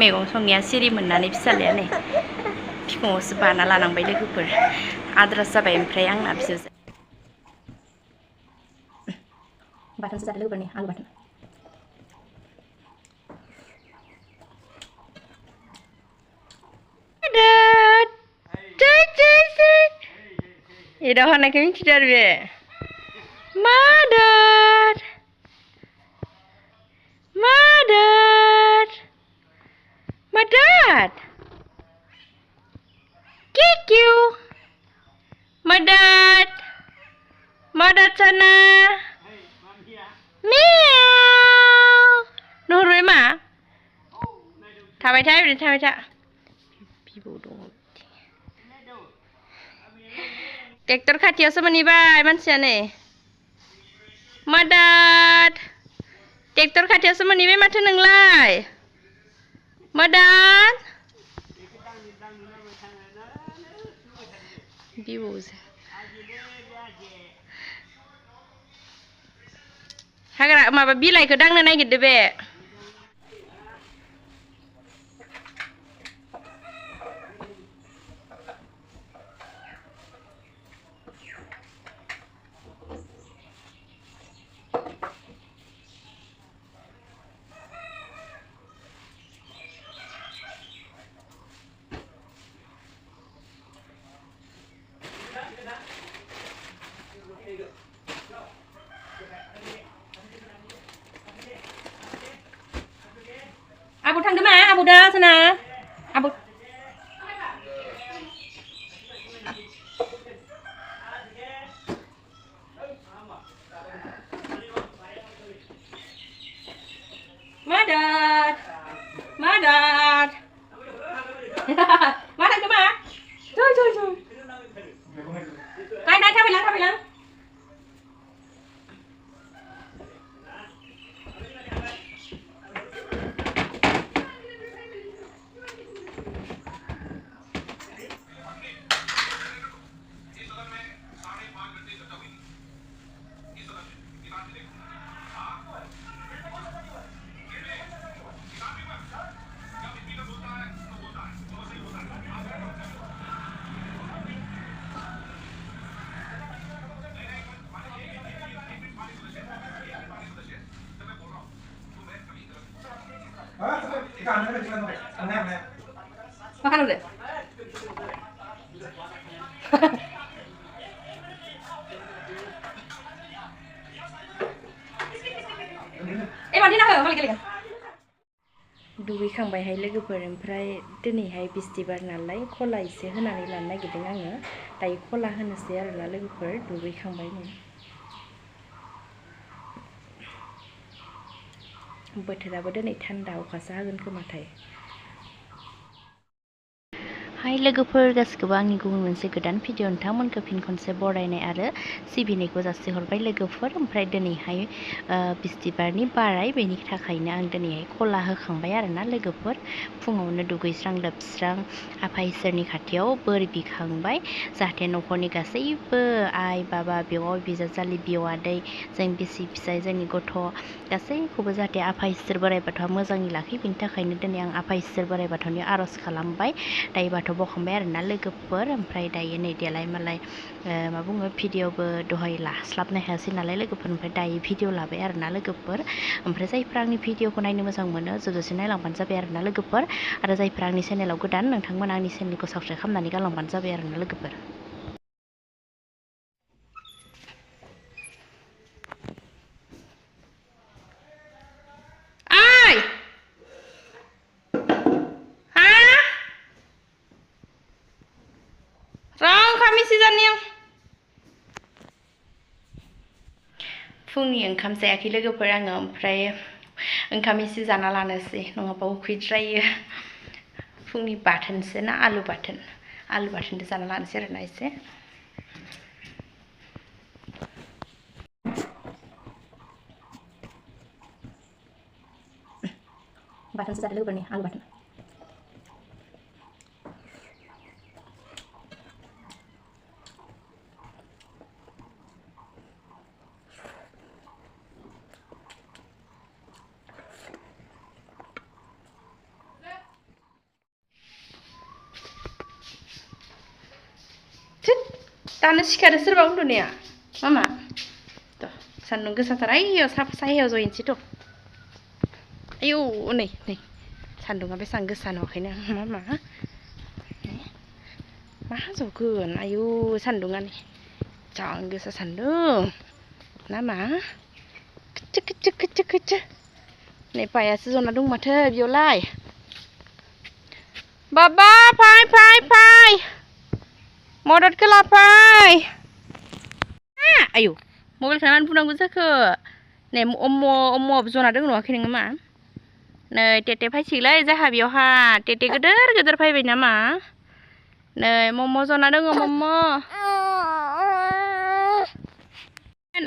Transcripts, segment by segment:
मैगं संनाया सिरि मोननानै फिसालाया नै बिखुङावसो बाना लानांबाय लोगोफोर आद्रास जाबाय ओमफ्राय आंना बिसोरजों बाथोनसो जादों लोगोफोरनि आलु बाथोन Ida hana kami tidak be. Mother, mother, mother. Kikiu, mother, mother sana. Meow. Nurwe ma. Tabai tabai tabai tabai. Bodo. Tractor खाथियावसो मोनहैबाय मानसिया नै मदद ट्रेक्टर खाथियावसो मोनहैबाय माथो नोंलाय मदद बिबौजो हाग्रा माबा बिलाइखौ दांनो नागिरदो बे Abu thằng mà Abu đơ xem nào Abu Mother Mother Má thằng mà trời trời trời đây đây theo bị lắm Makan udah. Mana nak balik lagi? दुगैखांबायहाय लोगोफोर ओमफ्राय दिनैहाय बिस्थिबार नालाय खला एसे होनानै लानो नागिरदों आङो दायो खला होनोसै आरोना लोगोफोर दुगैखांबाय नै बोथोराबो दिनै थान्दा अखासो हागोन खोमाथाय हाय लोगोफोर गासिखौबो आंनि गुबुन मोनसे गोदान भिडिअ नोंथांमोनखौ फिन खनसे बरायनाय आरो सिबिनायखौ जासिहरबाय लोगोफोर ओमफ्राय दिनैहाय बिस्थिबारनि बाराय बेनि थाखायनो आं दिनैहाय खला होखांबाय आरोना लोगोफोर फुङावनो दुगैस्रां लोबस्रां आफा इसोरनि खाथियाव बोर बिखांबाय जाहाथे न'खरनि गासैबो आइ बाबा बेवाइ बिजावजालि बिवादै जों बिसि फिसाय जोंनि गथ' गासैखौबो जाहाथे आफा इसोर बोराइ बाथौआ मोजाङै लाखियो बेनि थाखायनो दिनै आं आफा इसोर बोराइ बाथौनि आर'ज खालामबाय दायो बाथौ बखांबाय आरोना लोगोफोर ओमफ्राय दायो नै देलाय मालाय मा बुङो भिडिअबो दहाय लास्लाबनो हायासै नालाय लोगोफोर ओमफ्राय दायो भिडिअ लाबाय आरोना लोगोफोर ओमफ्राय जायफ्रा आंनि भिडिअखौ नायनो मोजां मोनो जोबजासिम नायलांबानो जाबाय आरोना लोगोफोर आरो जायफ्रा आंनि चेनेलाव गोदान नोंथांमोना आंनि चेनेलखौ साबस्क्राइब खालामनानै गालांबानो जाबाय आरोना लोगोफोर फुंनि ओंखाम जायाखै लोगोफोर आङो ओमफ्राय ओंखाम एसे जाना लानोसै नङाबा उखैद्रायो फुंनि बाथोनसो ना आलु बाथोनजों जाना लानोसै आरोना एसे बाथोनसो जादों लोगोफोरनि आलु बाथोन दानो सिखारो सोरबा उन्दुनाया मामा थ' सान्दुं गोसाथार आइयाव सायायाव जयनोसै थ' आयौ नै सान्दुङा बेसेबां गोसा नुवाखैनो मामा मा जगोन आयौ सान्दुङा नै जा गोसा सान्दुं ना मा खोच्चो नै पायासो जना दं माथो बेयावलाय बाबा फाय मददखौ लाफाय आयौ मबाइलखौ मानो बुनांगौ जाखो नै अम्म'आबो जना दङ नुवाखै नोङो मा नै टेटे फायसिगोनलै जाहा बेयावहा टेटे गोदोर फैबाय नामा नै मम्म जना दङ मम्म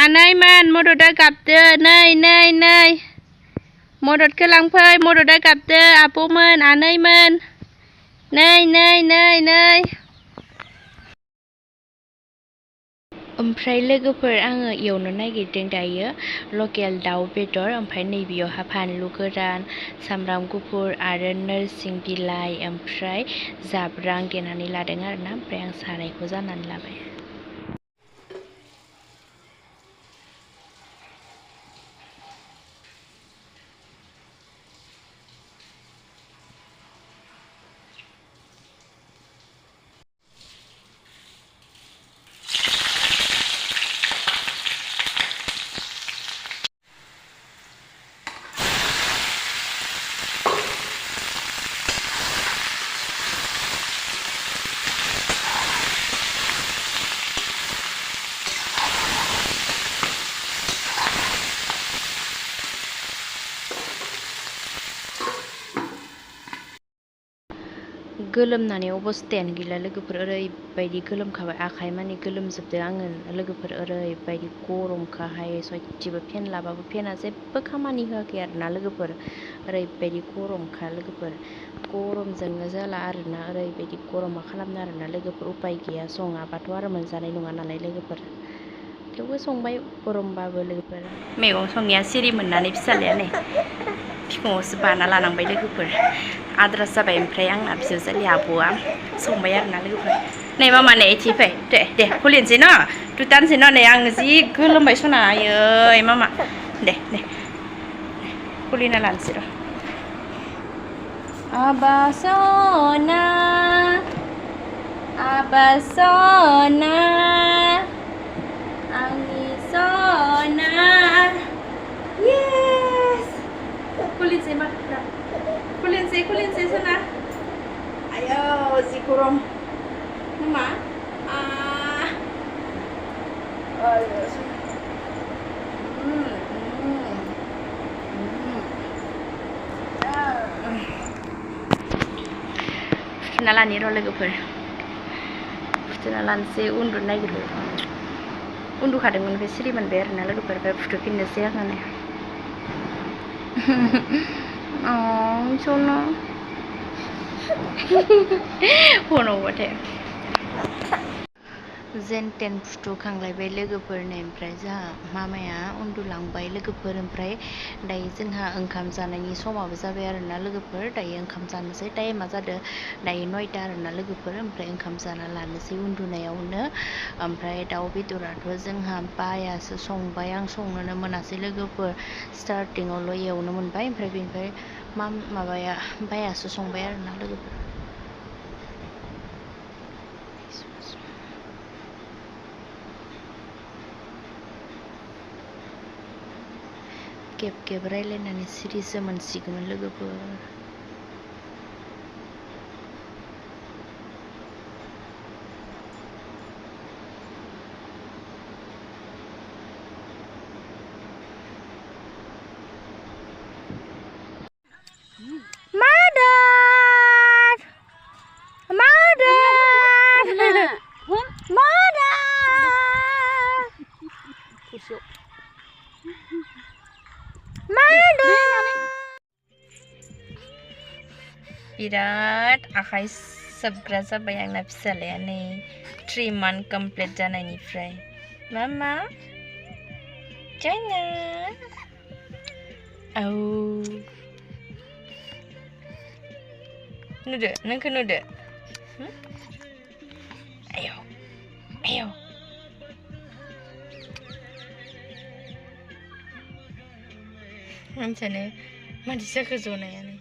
आनैमोन मददा गाबदो नै मददखौ लांफै मददा गाबदो आब'मोन आनैमोन नै ओमफ्राय लोगोफोर आङो एवनो नागिरदों दायो लकेल दाउ बेदर ओमफ्राय नैबेयावहा फानलु गोरान सामब्राम गुफुर आरो नोरसिं बिलाइ ओमफ्राय जाब्रां देनानै लादों आरोना ओमफ्राय आं सारायखौ जाननानै लाबाय गोलोमनानै अबस्थायानो गैला लोगोफोर ओरैबायदि गोलोमखाबाय आखाइ मानि गोलोमजोबदों आङो लोगोफोर ओरैबायदि गरमखाहाय सयथिबो फेन लाबाबो फेना जेबो खामानि होआखै आरोना लोगोफोर ओरैबायदि गरमखा लोगोफोर गरमजोंनो जाला आरोना ओरैबायदि गरमा खालामनो आरोना लोगोफोर उपाय गैया सङाबाथ' आरो मोनजानाय नङा नालाय लोगोफोर थेवबो संबाय गरमबाबो लोगोफोर मैगं संनाया सिरि मोननानै फिसालाया नै बिखुङावसो बाना लानांबाय लोगोफोर आद्रा जाबाय ओमफ्राय आंना बिजावजालि आब'आ संबाय आरोना लोगोफोर नै मामा नै इथि फै दे खुलिनोसै न' दुटानोसै न' नै आं जि गोलोमबाय सना आयै मामा दे खुलिना लानोसै र' आबा सना आंनि सना yes खुलिनोसै सना आयौ जि गरम मा फुथुना लानि र' लोगोफोर फुथुना लानोसै उन्दुनो नागिरबाय उन्दुखादोंमोन ओमफ्राय सिरि मोनबाय आरोना लोगोफोर ओमफ्राय फुथुफिननोसै आङो नै सना हनावबाथाय जेन तेन फुथुखांलायबाय लोगोफोरनो ओमफ्राय जोंहा मामाया उन्दुलांबाय लोगोफोर ओमफ्राय दायो जोंहा ओंखाम जानायनि समाबो जाबाय आरोना लोगोफोर दायो ओंखाम जानोसै टाइमा जादों दायो 9टा आरोना लोगोफोर ओमफ्राय ओंखाम जाना लानोसै उन्दुनायावनो ओमफ्राय दाउ बेदराथ' जोंहा बायासो संबाय आं संनोनो मोनासै लोगोफोर स्टार्टिङावल' एवनो मोनबाय ओमफ्राय बेनिफ्राय माबाया बायासो संबाय आरोना लोगोफोर गेब रायलायनानै सिरिसो मोनसिगौमोन लोगोफोर बिराद आखाइ सोबग्रा जाबाय आंना फिसालाया नै 3 month कमप्लिट जानायनिफ्राय मामा जाना औ नुदो नोंखौ नुदो आयौ मानसियानो मानसि जाखो जनायानो